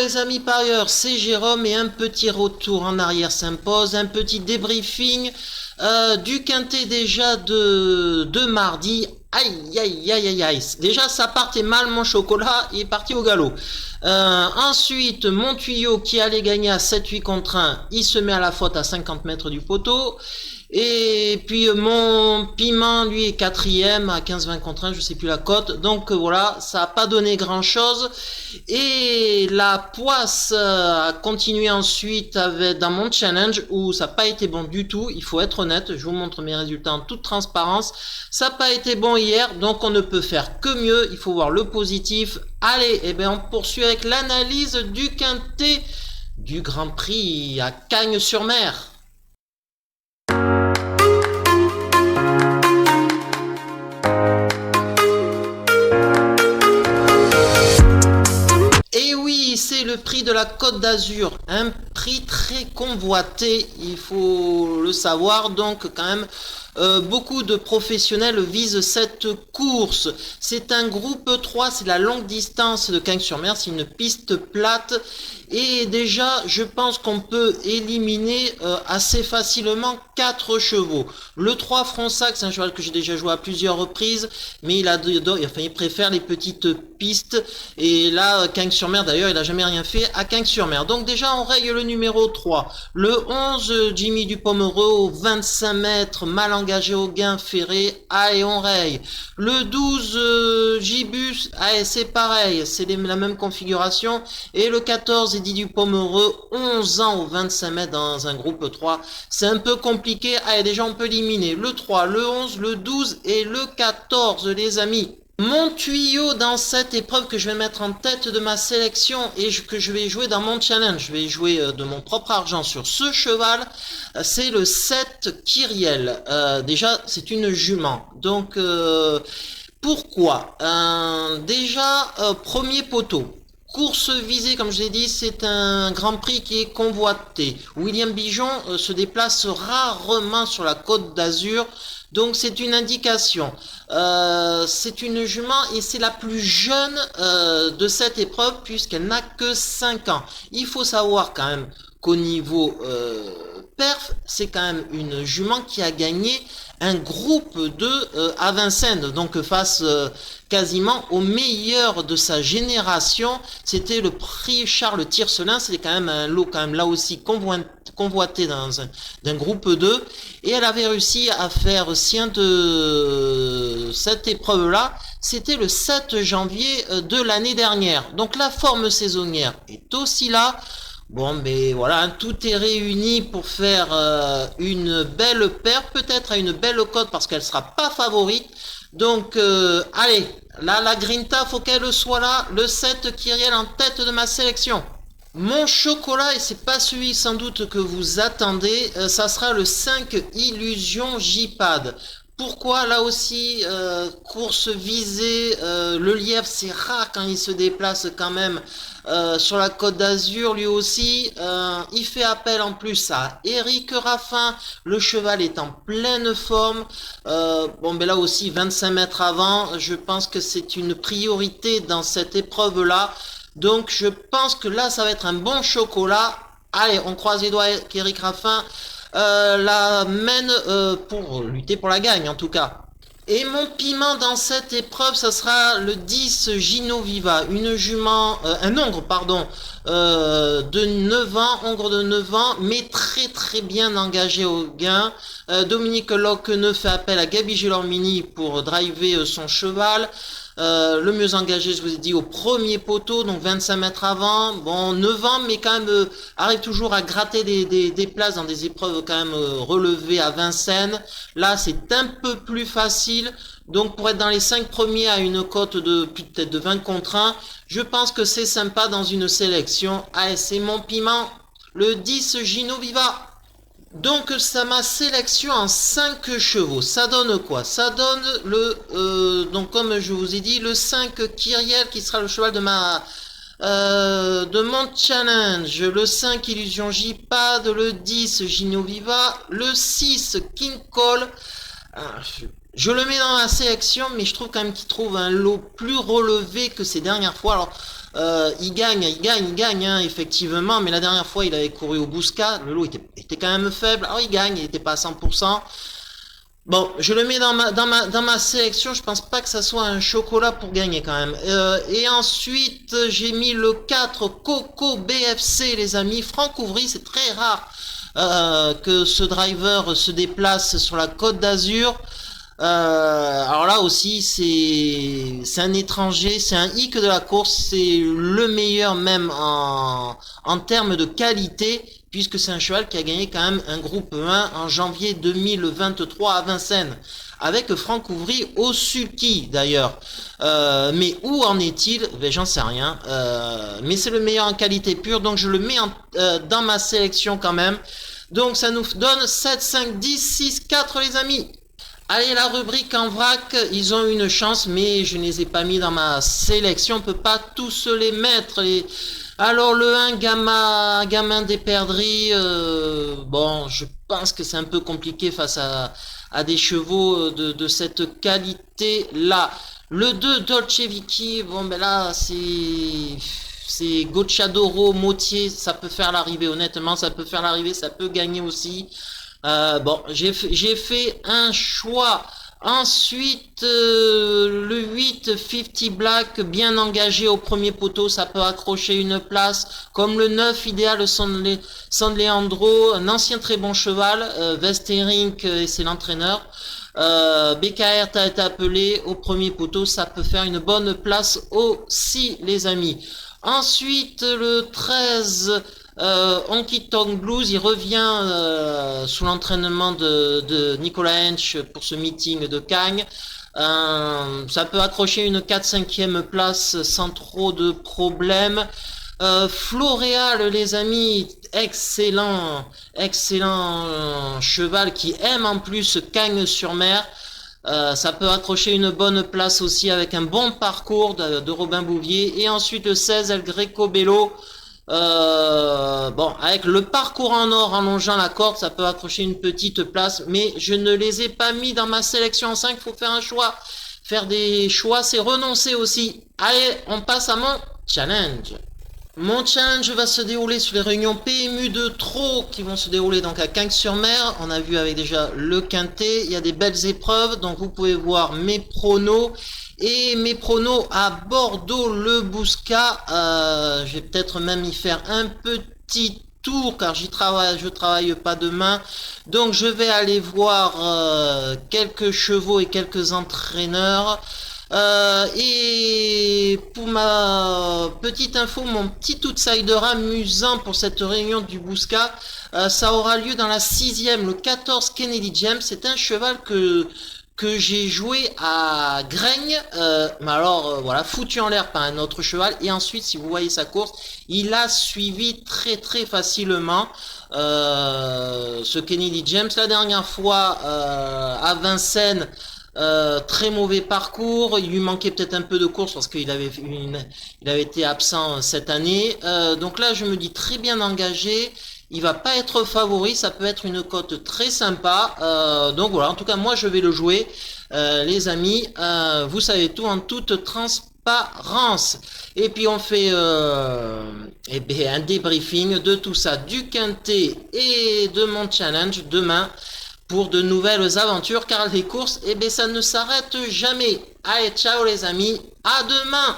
les amis parieurs, c'est Jérôme et un petit retour en arrière s'impose, un petit débriefing du quintet déjà de mardi. Aïe aïe aïe aïe aïe. Déjà ça partait mal, mon chocolat il est parti au galop. Ensuite mon tuyau qui allait gagner à 7-8 contre 1, il se met à la faute à 50 mètres du poteau. Et puis mon piment lui est quatrième à 15-20 contre 1, je sais plus la cote. Donc voilà, ça a pas donné grand chose. Et la poisse a continué ensuite dans mon challenge où ça n'a pas été bon du tout. Il faut être honnête, je vous montre mes résultats en toute transparence. Ça n'a pas été bon hier, donc on ne peut faire que mieux. Il faut voir le positif. Allez, et bien on poursuit avec l'analyse du quintet du Grand Prix à Cagnes-sur-Mer. Et oui, c'est le prix de la Côte d'Azur, un prix très convoité, il faut le savoir, donc quand même beaucoup de professionnels visent cette course. C'est un groupe 3, c'est la longue distance de Cagnes-sur-Mer, c'est une piste plate et déjà je pense qu'on peut éliminer assez facilement 4 chevaux. Le 3 Fronsac, c'est un cheval que j'ai déjà joué à plusieurs reprises, mais il préfère les petites pistes et là Cagnes-sur-Mer d'ailleurs il a jamais rien fait à Cagnes-sur-Mer. Donc déjà on règle le numéro 3. Le 11 Jimmy Dupomereux, 25 mètres, mal engagé au gain ferré, allez on raye. Le 12 Gibus, allez c'est pareil, c'est la même configuration. Et le 14 Eddie Dupomereux, 11 ans au 25 mètres dans un groupe 3, c'est un peu compliqué, allez déjà on peut éliminer le 3, le 11, le 12 et le 14 les amis. Mon tuyau dans cette épreuve que je vais mettre en tête de ma sélection et que je vais jouer dans mon challenge, je vais jouer de mon propre argent sur ce cheval, c'est le 7 Kyriel. Déjà, c'est une jument. Donc, pourquoi déjà, premier poteau. Course visée, comme je l'ai dit, c'est un Grand Prix qui est convoité. William Bijon se déplace rarement sur la Côte d'Azur, donc c'est une indication. C'est une jument et c'est la plus jeune de cette épreuve puisqu'elle n'a que 5 ans. Il faut savoir quand même qu'au niveau perf, c'est quand même une jument qui a gagné un groupe 2 à Vincennes, donc face quasiment au meilleur de sa génération. C'était le prix Charles Tiercelin, c'était quand même un lot quand même là aussi convoité d'un groupe 2 et elle avait réussi à faire sien de cette épreuve là, c'était le 7 janvier de l'année dernière. Donc la forme saisonnière est aussi là. Bon, mais voilà, tout est réuni pour faire une belle paire, peut-être à une belle cote parce qu'elle sera pas favorite. Donc, allez, là, la Grinta, faut qu'elle soit là. Le 7 Kyriel en tête de ma sélection. Mon chocolat, et c'est pas celui sans doute que vous attendez, ça sera le 5 Illusion J-Pad. Pourquoi là aussi course visée, le lièvre c'est rare quand il se déplace quand même sur la Côte d'Azur lui aussi, il fait appel en plus à Eric Raffin, le cheval est en pleine forme, bon ben là aussi 25 mètres avant, je pense que c'est une priorité dans cette épreuve là, donc je pense que là ça va être un bon chocolat. Allez, on croise les doigts qu'Eric Raffin la mène pour lutter pour la gagne en tout cas. Et mon piment dans cette épreuve, ça sera le 10 Gino Viva, une jument, un hongre pardon, de 9 ans, hongre de 9 ans, mais très bien engagé au gain. Dominique Locqueneux fait appel à Gabi Gelormini pour driver son cheval. Le mieux engagé, je vous ai dit, au premier poteau, donc 25 mètres avant. Bon, 9 ans, mais quand même arrive toujours à gratter des places dans des épreuves quand même relevées à Vincennes. Là, c'est un peu plus facile. Donc, pour être dans les 5 premiers à une cote de peut-être de 20 contre 1, je pense que c'est sympa dans une sélection. Allez, c'est mon piment, le 10 Gino Viva. Donc ça m'a sélection en 5 chevaux. Ça donne quoi? Ça donne donc comme je vous ai dit, le 5 Kyriel qui sera le cheval de mon challenge. Le 5 Illusion J-Pad, le 10 Gino Viva, le 6 King Cole. Je le mets dans la sélection, mais je trouve quand même qu'il trouve un lot plus relevé que ces dernières fois. Alors, Il gagne, hein, effectivement, mais la dernière fois, il avait couru au Bouscat, le lot était quand même faible. Alors, il gagne, il n'était pas à 100%. Bon, je le mets dans ma sélection, je pense pas que ça soit un chocolat pour gagner quand même. Et ensuite, j'ai mis le 4 Coco BFC, les amis. Franck Ouvry, c'est très rare que ce driver se déplace sur la Côte d'Azur. Alors là aussi, c'est un étranger, c'est un hic de la course, c'est le meilleur même en termes de qualité, puisque c'est un cheval qui a gagné quand même un groupe 1 en janvier 2023 à Vincennes, avec Franck Ouvry au sulky d'ailleurs. Mais où en est-il? Ben, j'en sais rien. Mais c'est le meilleur en qualité pure, donc je le mets dans ma sélection quand même. Donc ça nous donne 7, 5, 10, 6, 4 les amis. Allez, la rubrique en vrac, ils ont une chance, mais je ne les ai pas mis dans ma sélection. On peut pas tous les mettre. Alors, le 1, gamin des perdrix, bon, je pense que c'est un peu compliqué face à des chevaux de cette qualité-là. Le 2, Dolce Vicky, bon, ben là, c'est Gocciadoro, Motier, ça peut faire l'arrivée, honnêtement, ça peut faire l'arrivée, ça peut gagner aussi. Bon, j'ai fait un choix. Ensuite, le 8, 50 Black, bien engagé au premier poteau, ça peut accrocher une place. Comme le 9, Idéal San Leandro, un ancien très bon cheval. Westerink, c'est l'entraîneur. BKR a été appelé au premier poteau, ça peut faire une bonne place aussi, les amis. Ensuite, le 13... Honky Tonk Blues, il revient sous l'entraînement de Nicolas Hench pour ce meeting de Cagnes. Ça peut accrocher une 4-5e place sans trop de problèmes. Floréal, les amis, excellent cheval qui aime en plus Cagnes-sur-Mer. Ça peut accrocher une bonne place aussi avec un bon parcours de Robin Bouvier. Et ensuite le 16, El Greco Bello. Bon, avec le parcours en or en longeant la corde, ça peut accrocher une petite place, mais je ne les ai pas mis dans ma sélection en 5, faut faire un choix. Faire des choix, c'est renoncer aussi. Allez, on passe à mon challenge. Mon challenge va se dérouler sur les réunions PMU de Trot qui vont se dérouler donc à Cagnes-sur-Mer. On a vu avec déjà le quintet, il y a des belles épreuves, donc vous pouvez voir mes pronos. Et mes pronos à Bordeaux, le Bouscat, je vais peut-être même y faire un petit tour car je travaille pas demain. Donc je vais aller voir quelques chevaux et quelques entraîneurs. Et pour ma petite info, mon petit outsider amusant pour cette réunion du Bouscat, ça aura lieu dans la 6e, le 14 Kennedy James. C'est un cheval que j'ai joué à Graigne, mais alors voilà, foutu en l'air par un autre cheval, et ensuite si vous voyez sa course, il a suivi très facilement ce Kennedy James. La dernière fois à Vincennes, très mauvais parcours, il lui manquait peut-être un peu de course parce qu'il avait été absent cette année, donc là je me dis très bien engagé. Il va pas être favori, ça peut être une cote très sympa. Donc voilà, en tout cas moi je vais le jouer, les amis. Vous savez tout en toute transparence. Et puis on fait un débriefing de tout ça, du quintet et de mon challenge demain pour de nouvelles aventures. Car les courses, ça ne s'arrête jamais. Allez, ciao les amis, à demain.